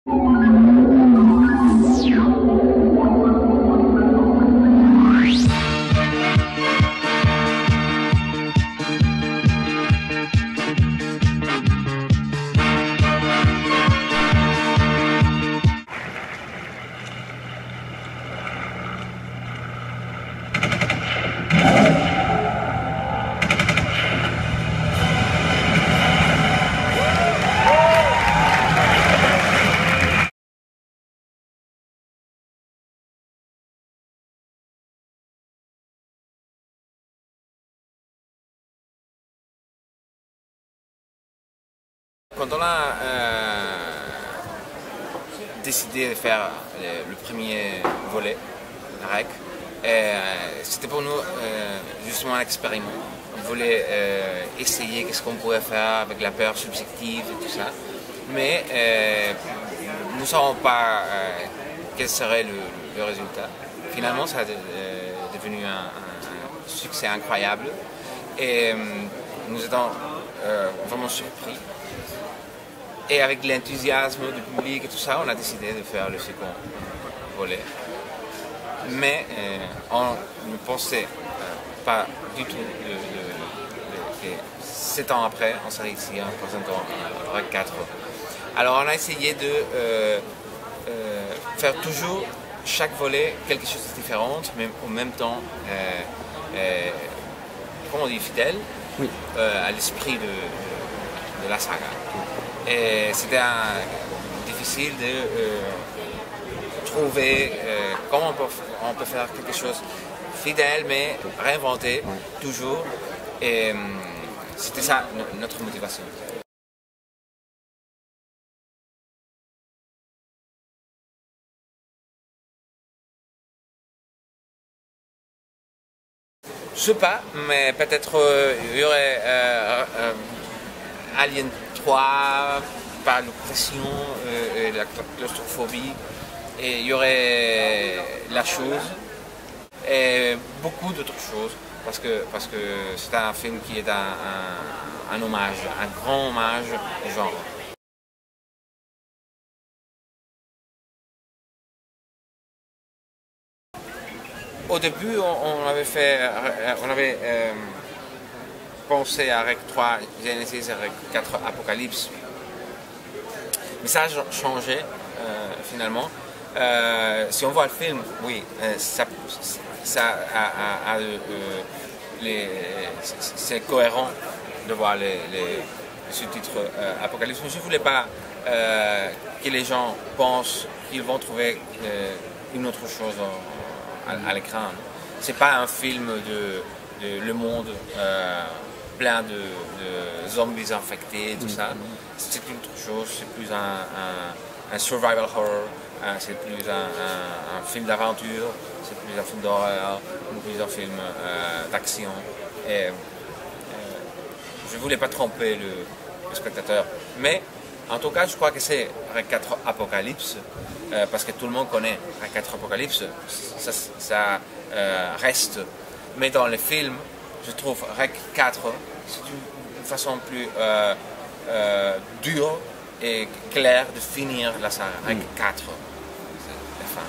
Quand on a décidé de faire le premier volet, REC, c'était pour nous justement un expériment. On voulait essayer qu'est-ce qu'on pouvait faire avec la peur subjective et tout ça, mais nous ne savons pas quel serait le résultat. Finalement, ça a devenu un succès incroyable et nous étions vraiment surpris. Et avec l'enthousiasme du public et tout ça, on a décidé de faire le second volet. Mais on ne pensait pas du tout que 7 ans après, on serait ici en présentant REC 4. Alors on a essayé de faire toujours chaque volet quelque chose de différent, mais en même temps, comment on dit, fidèle à l'esprit de la saga. Et c'était difficile de trouver comment on peut faire quelque chose fidèle mais réinventé toujours. Et c'était ça notre motivation. Je sais pas, mais peut-être il y aurait Alien 3, par l'oppression et la claustrophobie, et il y aurait La Chose et beaucoup d'autres choses, parce que c'est un film qui est un hommage, un grand hommage au genre. Au début, on avait pensé à REC 3 Genesis et REC 4 Apocalypse. Mais ça a changé finalement. Si on voit le film, oui, c'est cohérent de voir les sous-titres Apocalypse. Mais je ne voulais pas que les gens pensent qu'ils vont trouver une autre chose à l'écran. C'est pas un film de le monde plein de zombies infectés, tout ça. C'est une autre chose, c'est plus un survival horror, c'est plus un film d'aventure, c'est plus un film d'horreur, plus un film d'action. Et je ne voulais pas tromper le spectateur. Mais en tout cas, je crois que c'est REC 4 Apocalypse, parce que tout le monde connaît REC 4 Apocalypse, ça reste. Mais dans les films, je trouve REC 4, c'est une façon plus dure et claire de finir la saga. REC 4, c'est la fin.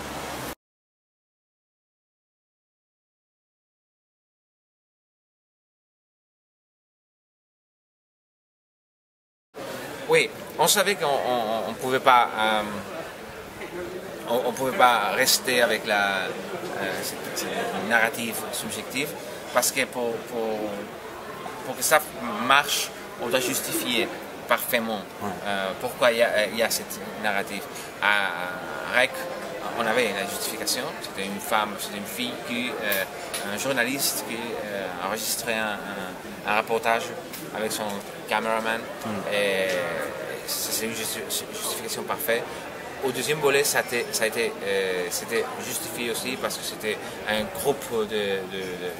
Oui, on savait qu'on ne pouvait pas, on pouvait pas rester avec cette narrative subjective, parce que pour que ça marche, on doit justifier parfaitement pourquoi il y a cette narrative. À REC, on avait la justification. C'était une femme, c'était une fille, un journaliste qui enregistrait un reportage avec son cameraman. Et c'est une justification parfaite. Au deuxième volet, c'était justifié aussi parce que c'était un groupe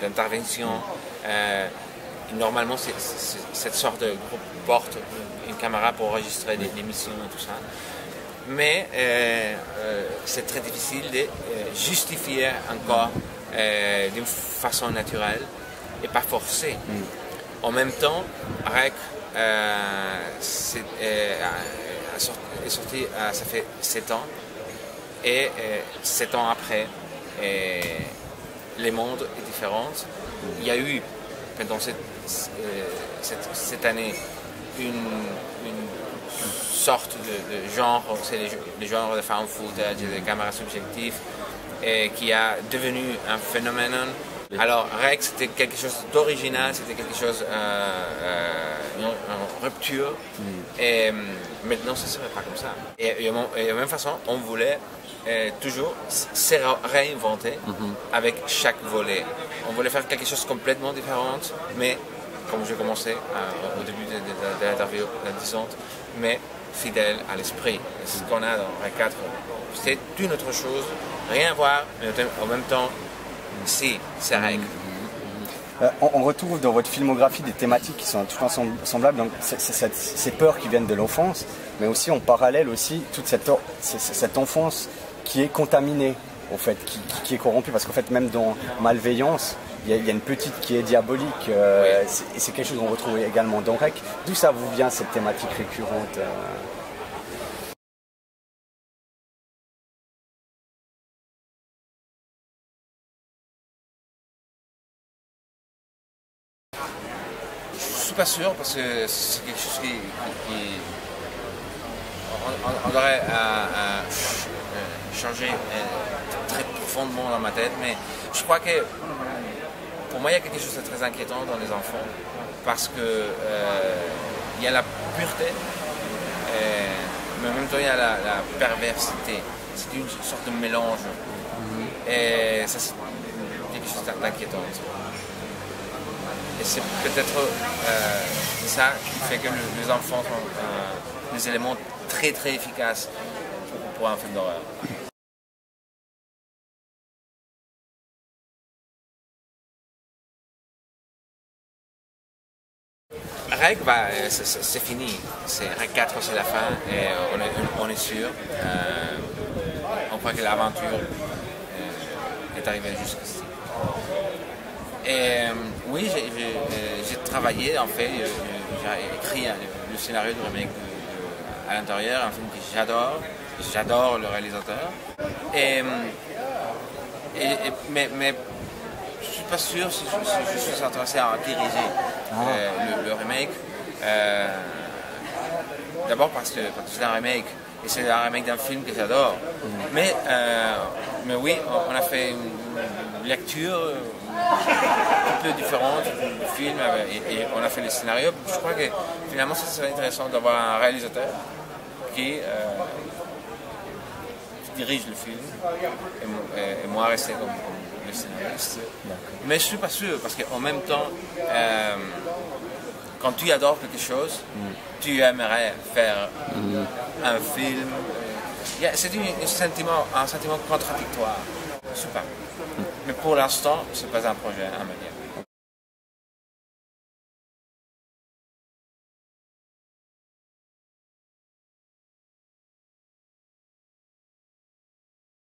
d'intervention. Normalement, cette sorte de groupe porte une caméra pour enregistrer des missions et tout ça. Mais c'est très difficile de justifier encore d'une façon naturelle et pas forcée. En même temps, REC est sorti, ça fait 7 ans. Et 7 ans après, le monde est différent. Il y a eu, pendant cette année, une sorte de genre, c'est le genre de found footage, de caméras subjectives, qui a devenu un phénomène. Alors REC, c'était quelque chose d'original, c'était quelque chose, une rupture, et maintenant ça ne serait pas comme ça. Et de la même façon, on voulait toujours se réinventer avec chaque volet. On voulait faire quelque chose de complètement différent, mais comme j'ai commencé au début de l'interview, disons, mais fidèle à l'esprit. C'est ce qu'on a dans REC 4. C'est une autre chose, rien à voir, mais en même temps, si, c'est REC. On retrouve dans votre filmographie des thématiques qui sont toujours semblables, donc ces peurs qui viennent de l'enfance, mais aussi en parallèle aussi toute cette enfance qui est contaminée, en fait, qui est corrompue, parce qu'en fait même dans Malveillance, il y a une petite qui est diabolique, et c'est quelque chose qu'on retrouve également dans REC. D'où ça vous vient cette thématique récurrente Je suis pas sûr parce que c'est quelque chose qui on devrait changer très profondément dans ma tête, mais je crois que pour moi il y a quelque chose de très inquiétant dans les enfants parce que il y a la pureté, mais en même temps il y a la perversité. C'est une sorte de mélange et ça c'est quelque chose d'inquiétant. Et c'est peut-être ça qui fait que les enfants sont des éléments très très efficaces pour un film d'horreur. REC, c'est fini. REC 4, c'est la fin et on est sûr. On croit que l'aventure est arrivée jusqu'ici. Et oui, j'ai travaillé, en fait, j'ai écrit le scénario du remake à l'intérieur, un film que j'adore le réalisateur. Mais je ne suis pas sûr si je suis intéressé à diriger le remake. D'abord parce que c'est un remake, et c'est un remake d'un film que j'adore. Mais oui, on a fait une lecture un peu différente du film et on a fait les scénarios. Je crois que finalement ça serait intéressant d'avoir un réalisateur qui dirige le film et moi rester comme le scénariste. Mais je ne suis pas sûr parce qu'en même temps, quand tu adores quelque chose, tu aimerais faire un film. C'est un sentiment contradictoire. Je ne sais pas. Mais pour l'instant, ce n'est pas un projet à mener.